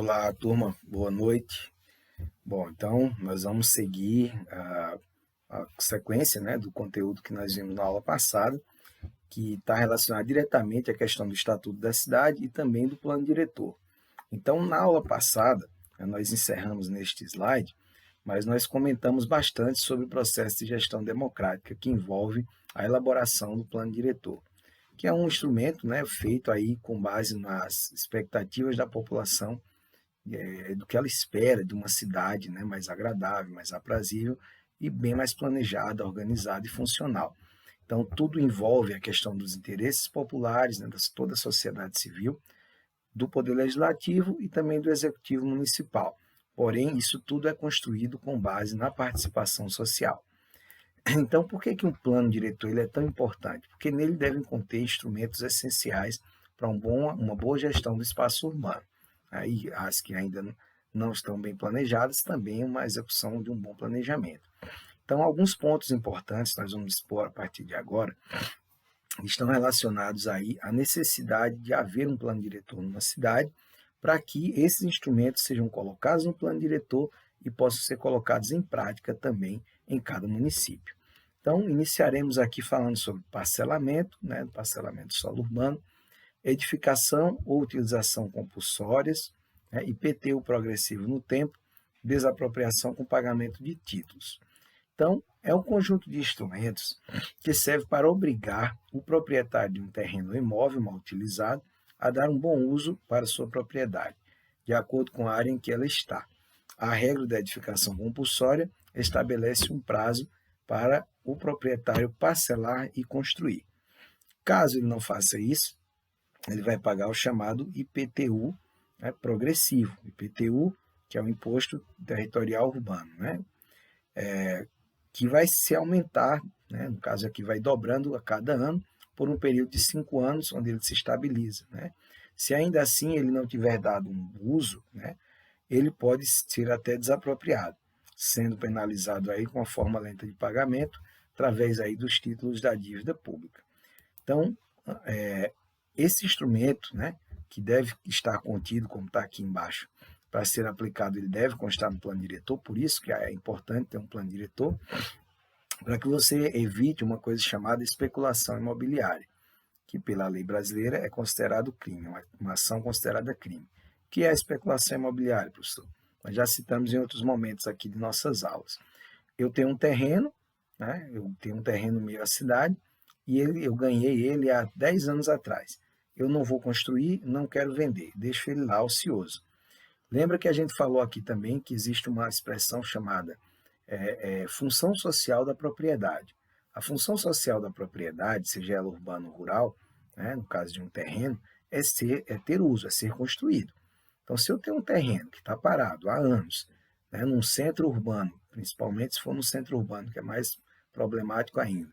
Olá, turma, boa noite. Bom, então nós vamos seguir a sequência, né, do conteúdo que nós vimos na aula passada, que está relacionado diretamente à questão do Estatuto da Cidade e também do Plano Diretor. Então, na aula passada, nós encerramos neste slide, mas nós comentamos bastante sobre o processo de gestão democrática que envolve a elaboração do Plano Diretor, que é um instrumento, né, feito aí com base nas expectativas da população, do que ela espera de uma cidade, né, mais agradável, mais aprazível e bem mais planejada, organizada e funcional. Então, tudo envolve a questão dos interesses populares, né, de toda a sociedade civil, do Poder Legislativo e também do Executivo Municipal. Porém, isso tudo é construído com base na participação social. Então, por que um plano diretor ele é tão importante? Porque nele devem conter instrumentos essenciais para uma boa gestão do espaço urbano. Aí, as que ainda não estão bem planejadas, também uma execução de um bom planejamento. Então, alguns pontos importantes nós vamos expor a partir de agora estão relacionados aí à necessidade de haver um plano diretor numa cidade para que esses instrumentos sejam colocados no plano diretor e possam ser colocados em prática também em cada município. Então, iniciaremos aqui falando sobre parcelamento, né, parcelamento de solo urbano, edificação ou utilização compulsórias, né, IPTU progressivo no tempo, desapropriação com pagamento de títulos. Então, é um conjunto de instrumentos que serve para obrigar o proprietário de um terreno ou imóvel mal utilizado a dar um bom uso para sua propriedade, de acordo com a área em que ela está. A regra da edificação compulsória estabelece um prazo para o proprietário parcelar e construir. Caso ele não faça isso, ele vai pagar o chamado IPTU, né, progressivo. IPTU, que é o Imposto Territorial Urbano, né, que vai se aumentar, né, no caso aqui vai dobrando a cada ano, por um período de 5 anos, onde ele se estabiliza. Né. Se ainda assim ele não tiver dado um uso, né, ele pode ser até desapropriado, sendo penalizado aí com a forma lenta de pagamento, através aí dos títulos da dívida pública. Então, esse instrumento, né, que deve estar contido, como está aqui embaixo, para ser aplicado, ele deve constar no plano diretor, por isso que é importante ter um plano diretor, para que você evite uma coisa chamada especulação imobiliária, que pela lei brasileira é considerado crime, uma ação considerada crime. O que é a especulação imobiliária, professor? Nós já citamos em outros momentos aqui de nossas aulas. Eu tenho um terreno, né, eu tenho um terreno meio à cidade, e eu ganhei ele há 10 anos atrás. Eu não vou construir, não quero vender, deixo ele lá ocioso. Lembra que a gente falou aqui também que existe uma expressão chamada função social da propriedade. A função social da propriedade, seja ela urbana ou rural, né, no caso de um terreno, é ter uso, é ser construído. Então, se eu tenho um terreno que está parado há anos, né, num centro urbano, principalmente se for no centro urbano, que é mais problemático ainda,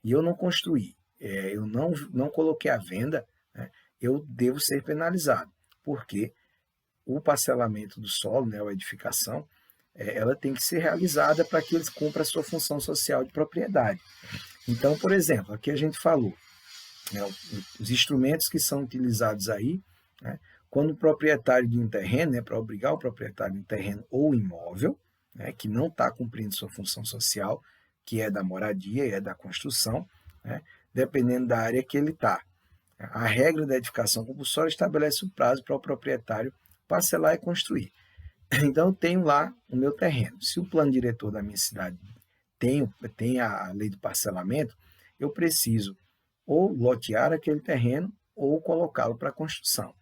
e eu não construí, eu não coloquei à venda, né, eu devo ser penalizado, porque o parcelamento do solo, né, a edificação, ela tem que ser realizada para que eles cumpram a sua função social de propriedade. Então, por exemplo, aqui a gente falou, né, os instrumentos que são utilizados aí, né, quando o proprietário de um terreno, né, para obrigar o proprietário de um terreno ou imóvel, né, que não está cumprindo sua função social, que é da moradia e é da construção, né, dependendo da área que ele está. A regra da edificação compulsória estabelece o prazo para o proprietário parcelar e construir. Então, eu tenho lá o meu terreno. Se o plano diretor da minha cidade tem a lei do parcelamento, eu preciso ou lotear aquele terreno ou colocá-lo para construção.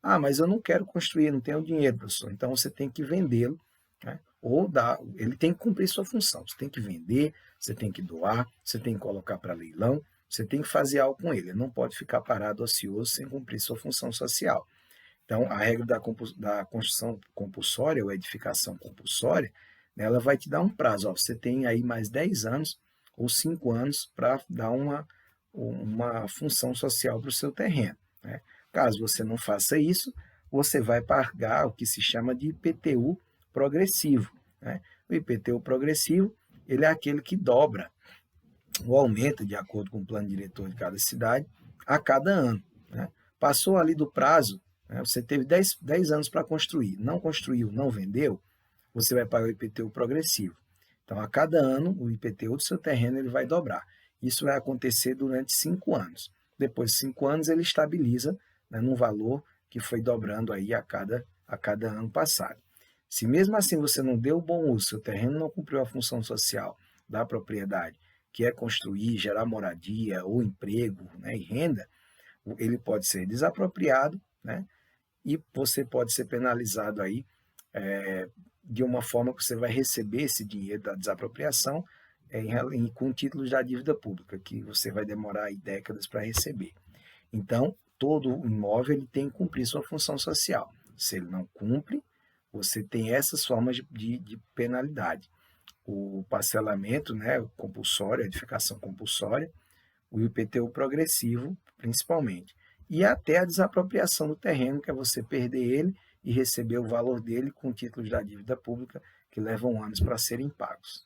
Ah, mas eu não quero construir, não tenho dinheiro, professor. Então, você tem que vendê-lo, né? Ele tem que cumprir sua função. Você tem que vender, você tem que doar, você tem que colocar para leilão, você tem que fazer algo com ele. Ele não pode ficar parado ocioso sem cumprir sua função social. Então, a regra da construção compulsória ou edificação compulsória, né, ela vai te dar um prazo. Ó, você tem aí mais 10 anos ou 5 anos para dar uma função social para o seu terreno. Né? Caso você não faça isso, você vai pagar o que se chama de IPTU progressivo. Né? O IPTU progressivo ele é aquele que dobra ou aumenta, de acordo com o plano diretor de cada cidade, a cada ano. Né? Passou ali do prazo, né? Você teve 10 anos para construir, não construiu, não vendeu, você vai pagar o IPTU progressivo. Então, a cada ano, o IPTU do seu terreno ele vai dobrar. Isso vai acontecer durante 5 anos. Depois de 5 anos, ele estabiliza, né, num valor que foi dobrando aí a cada ano passado. Se mesmo assim você não deu bom uso, seu terreno não cumpriu a função social da propriedade, que é construir, gerar moradia ou emprego, né, e renda, ele pode ser desapropriado, né, e você pode ser penalizado aí de uma forma que você vai receber esse dinheiro da desapropriação com títulos da dívida pública, que você vai demorar aí décadas para receber. Então, todo imóvel ele tem que cumprir sua função social. Se ele não cumpre, você tem essas formas de penalidade. O parcelamento, né, o compulsório, a edificação compulsória, o IPTU progressivo, principalmente. E até a desapropriação do terreno, que é você perder ele e receber o valor dele com títulos da dívida pública que levam anos para serem pagos.